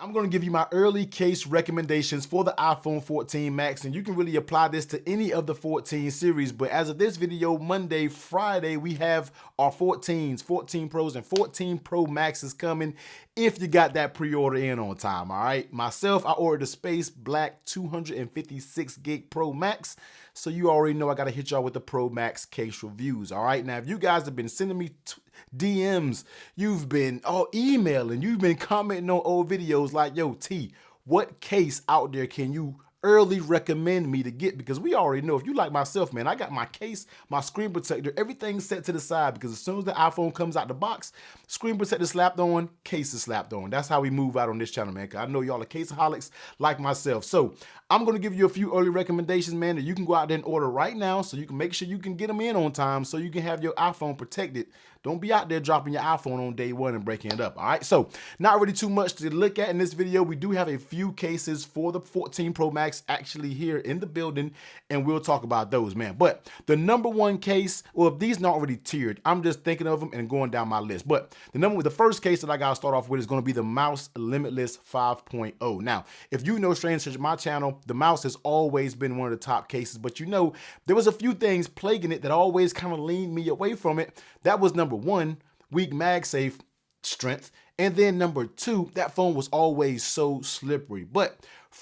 I'm going to give you my early case recommendations for the iPhone 14 Max, and you can really apply this to any of the 14 series. But as of this video, Monday, Friday, we have our 14s, 14 Pros, and 14 Pro Maxes coming if you got that pre-order in on time, all right? Myself, I ordered the Space Black 256 gig Pro Max, so you already know I got to hit y'all with the Pro Max case reviews, all right? Now, if you guys have been sending me DMs, you've been emailing, you've been commenting on old videos like, yo, T, what case out there can you early recommend me to get? Because we already know, if you like myself, man, I got my case, my screen protector, everything set to the side, because as soon as the iPhone comes out the box, screen protector slapped on, case is slapped on. That's how we move out on this channel, man, because I know y'all are caseaholics like myself. So I'm going to give you a few early recommendations, man, that you can go out there and order right now, so you can make sure you can get them in on time, so you can have your iPhone protected. Don't be out there dropping your iPhone on day one and breaking it up, all right? So not really too much to look at in this video. We do have a few cases for the 14 Pro Max actually here in the building, and we'll talk about those, man. But the number one case, well, these not already tiered. I'm just thinking of them and going down my list. But the first case that I got to start off with is going to be the Mous Limitless 5.0. Now, if you know strangers to my channel, the Mous has always been one of the top cases, but you know, there was a few things plaguing it that always kind of leaned me away from it. That was number one, weak MagSafe strength. And then number two, that phone was always so slippery. But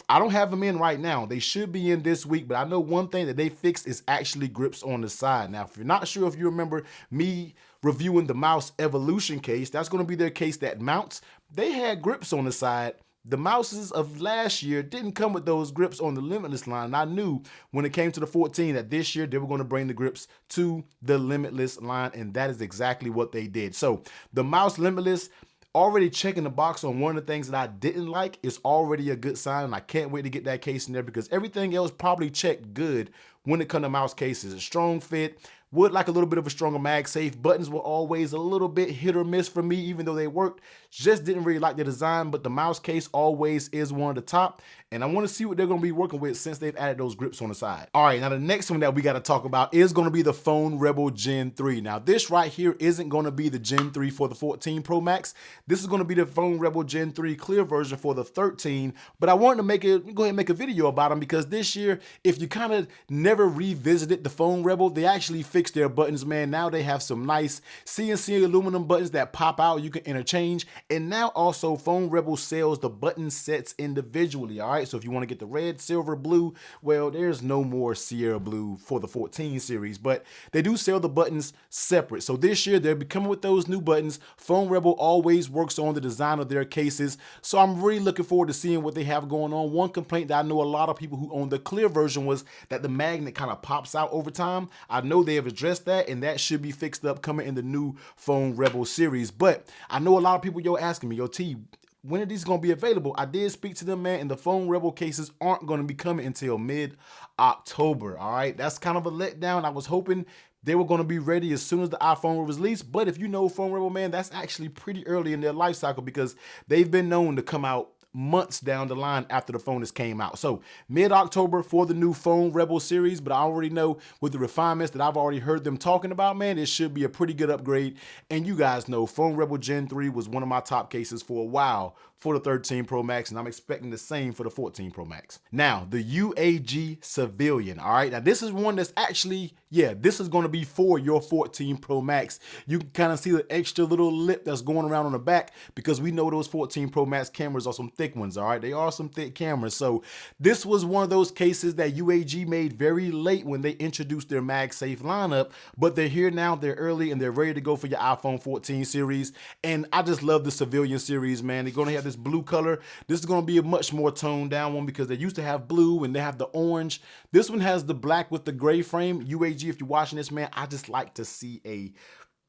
I don't have them in right now. They should be in this week, but I know one thing that they fixed is actually grips on the side. Now, if you're not sure, if you remember me reviewing the Mous Evolution case, that's going to be their case that mounts. They had grips on the side. The Mouses of last year didn't come with those grips on the Limitless line. And I knew when it came to the 14 that this year they were going to bring the grips to the Limitless line, and that is exactly what they did. So the Mous Limitless, already checking the box on one of the things that I didn't like, is already a good sign, and I can't wait to get that case in there because everything else probably checked good when it comes to Mous cases. A strong fit, would like a little bit of a stronger MagSafe. Buttons were always a little bit hit or miss for me, even though they worked. Just didn't really like the design, but the Mous case always is one of the top, and I want to see what they're going to be working with since they've added those grips on the side. All right, now the next one that we got to talk about is going to be the Phone Rebel Gen 3. Now this right here isn't going to be the Gen 3 for the 14 Pro Max. This is going to be the Phone Rebel Gen 3 clear version for the 13, but I wanted to go ahead and make a video about them because this year, if you kind of never revisited the Phone Rebel, they actually fixed their buttons, man. Now they have some nice CNC aluminum buttons that pop out, you can interchange, and now also Phone Rebel sells the button sets individually, all right? So if you want to get the red, silver, blue, well, there's no more Sierra Blue for the 14 series, but they do sell the buttons separate. So this year they're coming with those new buttons. Phone Rebel always works on the design of their cases, so I'm really looking forward to seeing what they have going on. One complaint that I know a lot of people who own the clear version was that the magnet kind of pops out over time. I know they have addressed that, and that should be fixed up coming in the new Phone Rebel series. But I know a lot of people asking me, yo T, when are these going to be available? I did speak to them, man, and the Phone Rebel cases aren't going to be coming until mid-October, all right? That's kind of a letdown. I was hoping they were going to be ready as soon as the iPhone was released, but if you know Phone Rebel, man, that's actually pretty early in their life cycle because they've been known to come out months down the line after the phone has came out. So mid-October for the new Phone Rebel series, but I already know with the refinements that I've already heard them talking about, man, it should be a pretty good upgrade. And you guys know Phone Rebel Gen 3 was one of my top cases for a while for the 13 Pro Max, and I'm expecting the same for the 14 Pro Max. Now, the UAG Civilian, all right? Now, this is one that's actually, yeah, this is going to be for your 14 Pro Max. You can kind of see the extra little lip that's going around on the back because we know those 14 Pro Max cameras are some thick ones, all right? They are some thick cameras. So this was one of those cases that UAG made very late when they introduced their MagSafe lineup, but they're here now, they're early, and they're ready to go for your iPhone 14 series. And I just love the Civilian series, man. They're going to have this blue color. This is going to be a much more toned down one because they used to have blue and they have the orange. This one has the black with the gray frame. UAG, if you're watching this, man, I just like to see a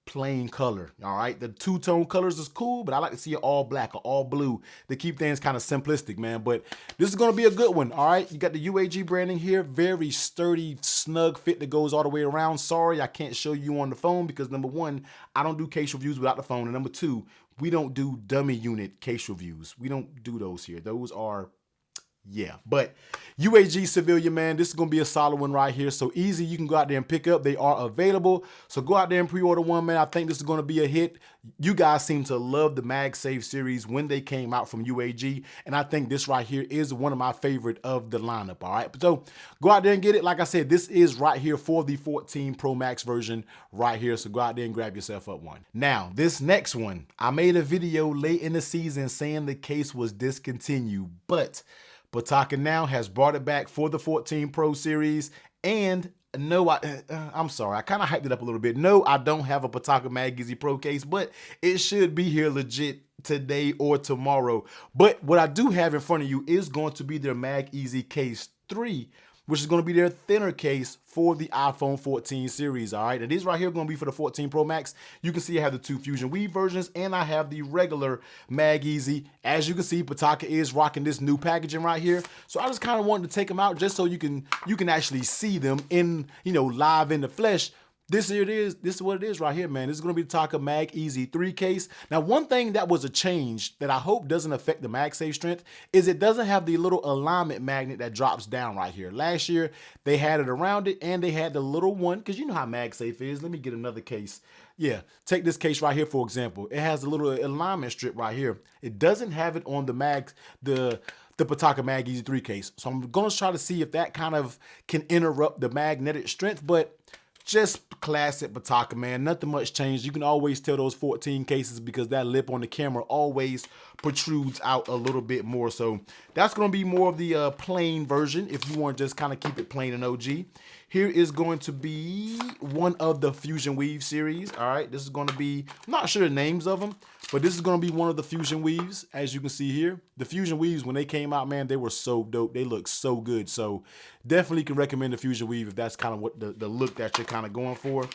plain color, all right? The two-tone colors is cool, but I like to see it all black or all blue to keep things kind of simplistic, man. But this is going to be a good one, all right? You got the UAG branding here, very sturdy, snug fit that goes all the way around. Sorry, I can't show you on the phone because number one, I don't do case reviews without the phone, and number two, we don't do dummy unit case reviews. We don't do those here. Those are Yeah, but UAG Civilian, man, this is going to be a solid one right here. So easy, you can go out there and pick up. They are available. So go out there and pre-order one, man. I think this is going to be a hit. You guys seem to love the MagSafe series when they came out from UAG. And I think this right here is one of my favorite of the lineup, all right? So go out there and get it. Like I said, this is right here for the 14 Pro Max version right here. So go out there and grab yourself up one. Now, this next one, I made a video late in the season saying the case was discontinued, but Pitaka now has brought it back for the 14 Pro series. And no, I'm sorry, I kind of hyped it up a little bit. No, I don't have a Pitaka Mag Easy Pro case, but it should be here legit today or tomorrow. But what I do have in front of you is going to be their Mag Easy Case 3, which is going to be their thinner case for the iPhone 14 series, all right? And this right here going to be for the 14 Pro Max. You can see I have the 2 Fusion Weave versions, and I have the regular Mag Easy. As you can see, Pitaka is rocking this new packaging right here. So I just kind of wanted to take them out just so you can actually see them in, you know, live in the flesh. This here it is. This is what it is right here, man. This is going to be the Pitaka Mag Easy 3 case. Now, one thing that was a change that I hope doesn't affect the MagSafe strength is it doesn't have the little alignment magnet that drops down right here. Last year, they had it around it, and they had the little one, because you know how MagSafe is. Let me get another case. Yeah, take this case right here, for example. It has a little alignment strip right here. It doesn't have it on the Pitaka Mag Easy 3 case. So I'm going to try to see if that kind of can interrupt the magnetic strength, but just classic Pitaka, man. Nothing much changed. You can always tell those 14 cases because that lip on the camera always protrudes out a little bit more. So that's going to be more of the plain version if you want to just kind of keep it plain and OG. Here is going to be one of the Fusion Weave series. All right, this is going to be, I'm not sure the names of them, but this is going to be one of the Fusion Weaves, as you can see here. The Fusion Weaves, when they came out, man, they were so dope. They look so good. So definitely can recommend the Fusion Weave if that's kind of what the look that you're kind of going for.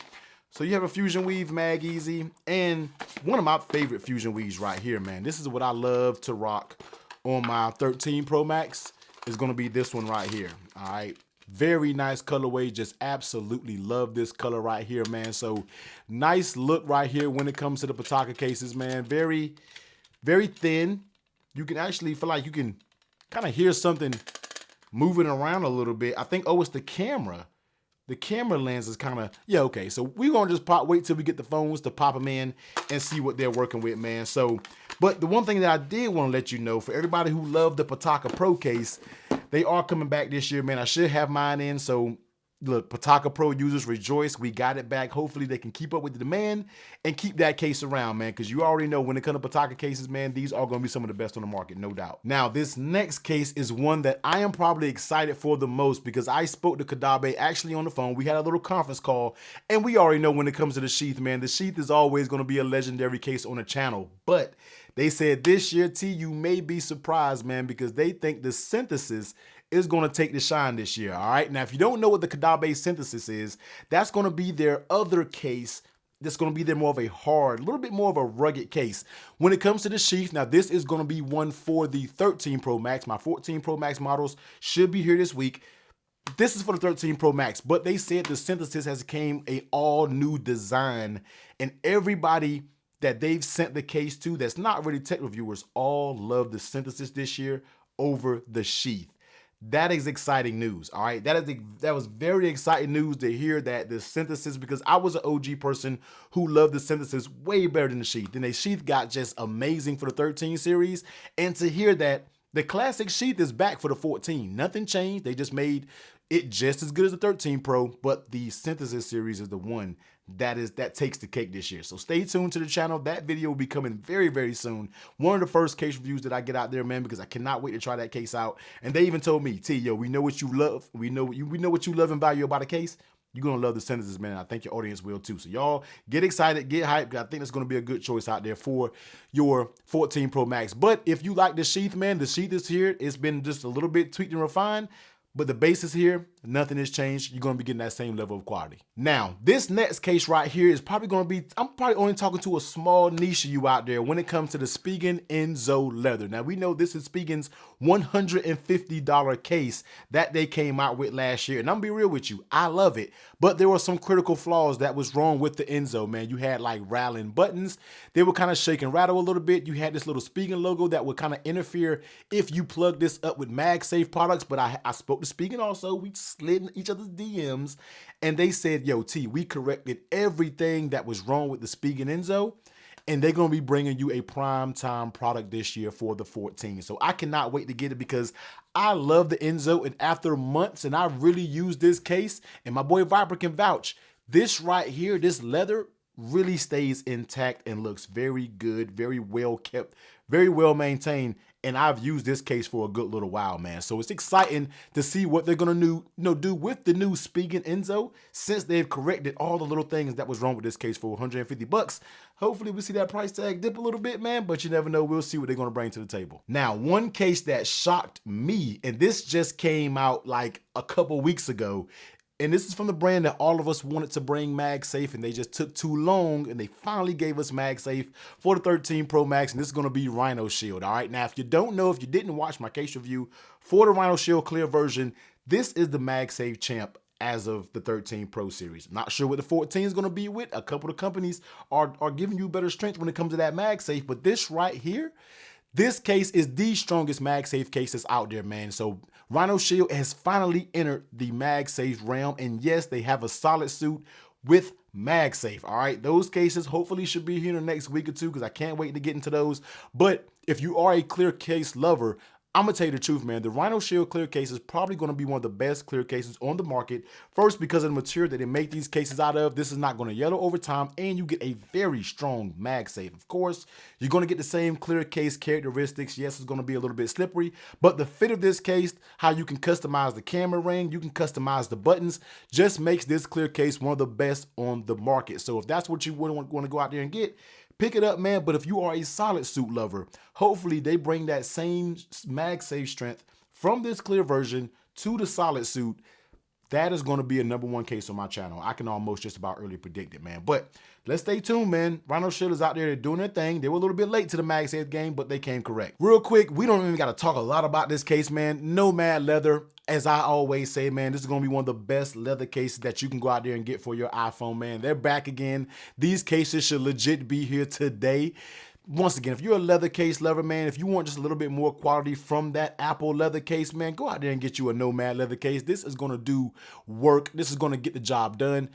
So you have a Fusion Weave Mag Easy, and one of my favorite Fusion Weaves right here, man. This is what I love to rock on my 13 Pro Max. Is going to be this one right here. All right. Very nice colorway. Just absolutely love this color right here, man. So nice look right here when it comes to the Pitaka cases, man. Very, very thin. You can actually feel like you can kind of hear something moving around a little bit. I think, oh, it's the camera. The camera lens is kind of, yeah, okay. So we're going to just wait till we get the phones to pop them in and see what they're working with, man. So, but the one thing that I did want to let you know, for everybody who loved the Pitaka Pro case, they are coming back this year, man. I should have mine in. So look, Pitaka Pro users rejoice. We got it back. Hopefully they can keep up with the demand and keep that case around, man, because you already know when it comes to Pitaka cases, man, these are going to be some of the best on the market, no doubt. Now, this next case is one that I am probably excited for the most because I spoke to Caudabe actually on the phone. We had a little conference call, and we already know when it comes to the Sheath, man, the Sheath is always going to be a legendary case on the channel, but they said this year, T, you may be surprised, man, because they think the Synthesis is going to take the shine this year, all right? Now, if you don't know what the Caudabe Synthesis is, that's going to be their other case that's going to be their more of a hard, a little bit more of a rugged case. When it comes to the Sheath, now this is going to be one for the 13 Pro Max. My 14 Pro Max models should be here this week. This is for the 13 Pro Max, but they said the Synthesis has came a all new design, and everybody that they've sent the case to that's not really tech reviewers all love the Synthesis this year over the Sheath. That is exciting news, all right? That was very exciting news to hear that the Synthesis, because I was an OG person who loved the Synthesis way better than the Sheath. And the Sheath got just amazing for the 13 series. And to hear that the classic Sheath is back for the 14. Nothing changed. They just made it just as good as the 13 Pro, but the Synthesis series is the one that takes the cake this year. So stay tuned to the channel. That video will be coming very, very soon. One of the first case reviews that I get out there, man, because I cannot wait to try that case out. And they even told me, T, yo, we know what you love. We know what you love and value about a case. You're going to love the Synthesis, man. I think your audience will too. So y'all get excited, get hyped. I think it's going to be a good choice out there for your 14 Pro Max. But if you like the Sheath, man, the Sheath is here. It's been just a little bit tweaked and refined, but the base is here. nothing has changed. You're going to be getting that same level of quality. Now, this next case right here is probably going to be, I'm probably only talking to a small niche of you out there when it comes to the Spigen Enzo leather. Now, we know this is Spigen's $150 case that they came out with last year. And I'm gonna be real with you, I love it. But there were some critical flaws that was wrong with the Enzo, man. You had like rattling buttons. They would kind of shake and rattle a little bit. You had this little Spigen logo that would kind of interfere if you plug this up with MagSafe products. But I spoke to Spigen also. We slid in each other's DMs and they said, yo, T, we corrected everything that was wrong with the Spigen Enzo. And they're going to be bringing you a prime time product this year for the 14. So I cannot wait to get it because I love the Enzo. And after months, and I really use this case, and my boy Viper can vouch, this right here, this leather really stays intact and looks very good, very well kept, very well maintained. And I've used this case for a good little while, man. So it's exciting to see what they're gonna do with the new Spigen Enzo since they've corrected all the little things that was wrong with this case for 150 bucks. Hopefully we see that price tag dip a little bit, man, but you never know. We'll see what they're gonna bring to the table. Now, one case that shocked me, and this just came out like a couple weeks ago, and this is from the brand that all of us wanted to bring MagSafe, and they just took too long, and they finally gave us MagSafe for the 13 Pro Max, and this is going to be Rhinoshield. All right, now if you don't know, if you didn't watch my case review for the Rhinoshield Clear version, this is the MagSafe champ as of the 13 Pro series. I'm not sure what the 14 is going to be with. A couple of companies are giving you better strength when it comes to that MagSafe, but this right here, this case is the strongest MagSafe case that's out there, man. So Rhinoshield has finally entered the MagSafe realm. And yes, they have a solid suit with MagSafe. All right, those cases hopefully should be here in the next week or two because I can't wait to get into those. But if you are a clear case lover, I'm gonna tell you the truth, man. The Rhinoshield clear case is probably gonna be one of the best clear cases on the market. First, because of the material that they make these cases out of. This is not gonna yellow over time, and you get a very strong MagSafe. Of course, you're gonna get the same clear case characteristics. Yes, it's gonna be a little bit slippery, but the fit of this case, how you can customize the camera ring, you can customize the buttons, just makes this clear case one of the best on the market. So if that's what you want to go out there and get, pick it up, man. But if you are a solid suit lover, hopefully they bring that same MagSafe strength from this clear version to the solid suit. That is going to be a #1 case on my channel. I can almost just about early predict it, man. But let's stay tuned, man. Rhinoshield is out there doing their thing. They were a little bit late to the MagSafe game, but they came correct. Real quick, we don't even got to talk a lot about this case, man. Nomad leather. As I always say, man, this is going to be one of the best leather cases that you can go out there and get for your iPhone, man. They're back again. These cases should legit be here today. Once again, if you're a leather case lover, man, if you want just a little bit more quality from that Apple leather case, man, go out there and get you a Nomad leather case. This is going to do work. This is going to get the job done.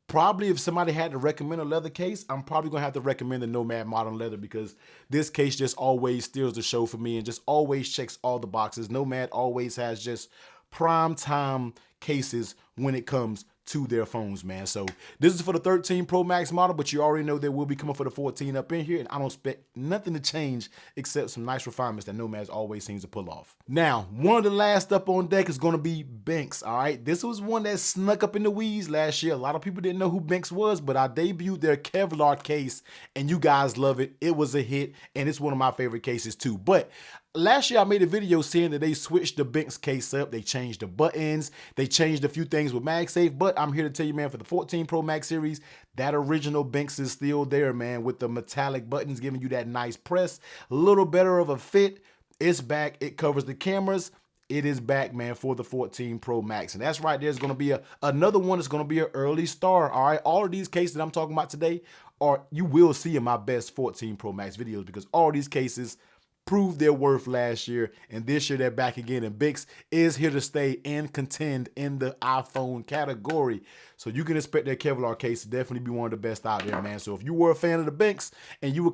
Probably if somebody had to recommend a leather case, I'm probably going to have to recommend the Nomad Modern Leather because this case just always steals the show for me and just always checks all the boxes. Nomad always has just prime time cases when it comes to their phones, man. So this is for the 13 Pro Max model, but you already know they will be coming for the 14 up in here, and I don't expect nothing to change except some nice refinements that Nomad always seems to pull off. Now, one of the last up on deck is going to be Benks, all right? This was one that snuck up in the weeds last year. A lot of people didn't know who Benks was, but I debuted their Kevlar case, and you guys love it. It was a hit, and it's one of my favorite cases too. But last year, I made a video saying that they switched the Benks case up. They changed the buttons. They changed a few things with MagSafe. But I'm here to tell you, man, for the 14 Pro Max series, that original Benks is still there, man, with the metallic buttons giving you that nice press. A little better of a fit. It's back. It covers the cameras. It is back, man, for the 14 Pro Max. And that's right. There's going to be another one that's going to be an early star, all right? All of these cases that I'm talking about today you will see in my best 14 Pro Max videos because all these cases proved their worth last year, and this year they're back again, and Benks is here to stay and contend in the iPhone category. So you can expect their Kevlar case to definitely be one of the best out there, man. So if you were a fan of the Benks and you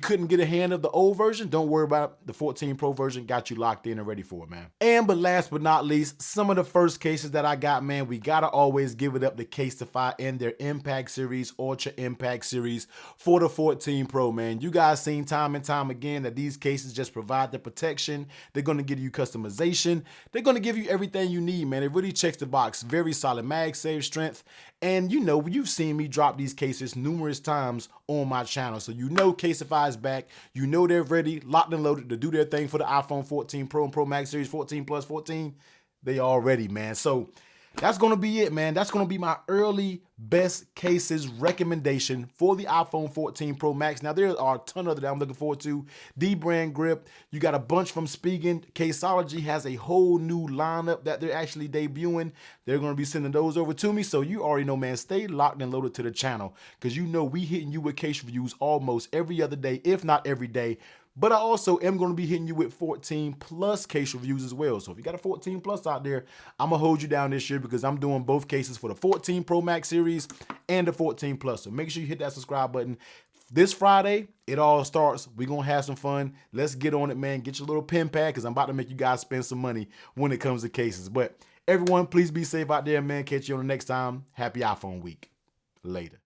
couldn't get a hand of the old version, don't worry about it. The 14 Pro version got you locked in and ready for it, man. But last but not least, some of the first cases that I got, man, we gotta always give it up to Casetify and their Impact Series, Ultra Impact Series for the 14 Pro, man. You guys seen time and time again that these cases just provide the protection. They're gonna give you customization. They're gonna give you everything you need, man. It really checks the box. Very solid MagSafe strength. And you know, you've seen me drop these cases numerous times on my channel. So you know Casetify is back. You know they're ready, locked and loaded to do their thing for the iPhone 14 Pro and Pro Max Series 14 Plus 14. They all ready, man. So that's going to be it, man. That's going to be my early best cases recommendation for the iPhone 14 Pro Max. Now, there are a ton of that I'm looking forward to. D-brand grip. You got a bunch from Spigen. Caseology has a whole new lineup that they're actually debuting. They're going to be sending those over to me. So you already know, man, stay locked and loaded to the channel, because you know we hitting you with case reviews almost every other day, if not every day. But I also am going to be hitting you with 14 plus case reviews as well. So if you got a 14 plus out there, I'm going to hold you down this year, because I'm doing both cases for the 14 Pro Max series and the 14 plus. So make sure you hit that subscribe button. This Friday, it all starts. We're going to have some fun. Let's get on it, man. Get your little pen pad, because I'm about to make you guys spend some money when it comes to cases. But everyone, please be safe out there, man. Catch you on the next time. Happy iPhone week. Later.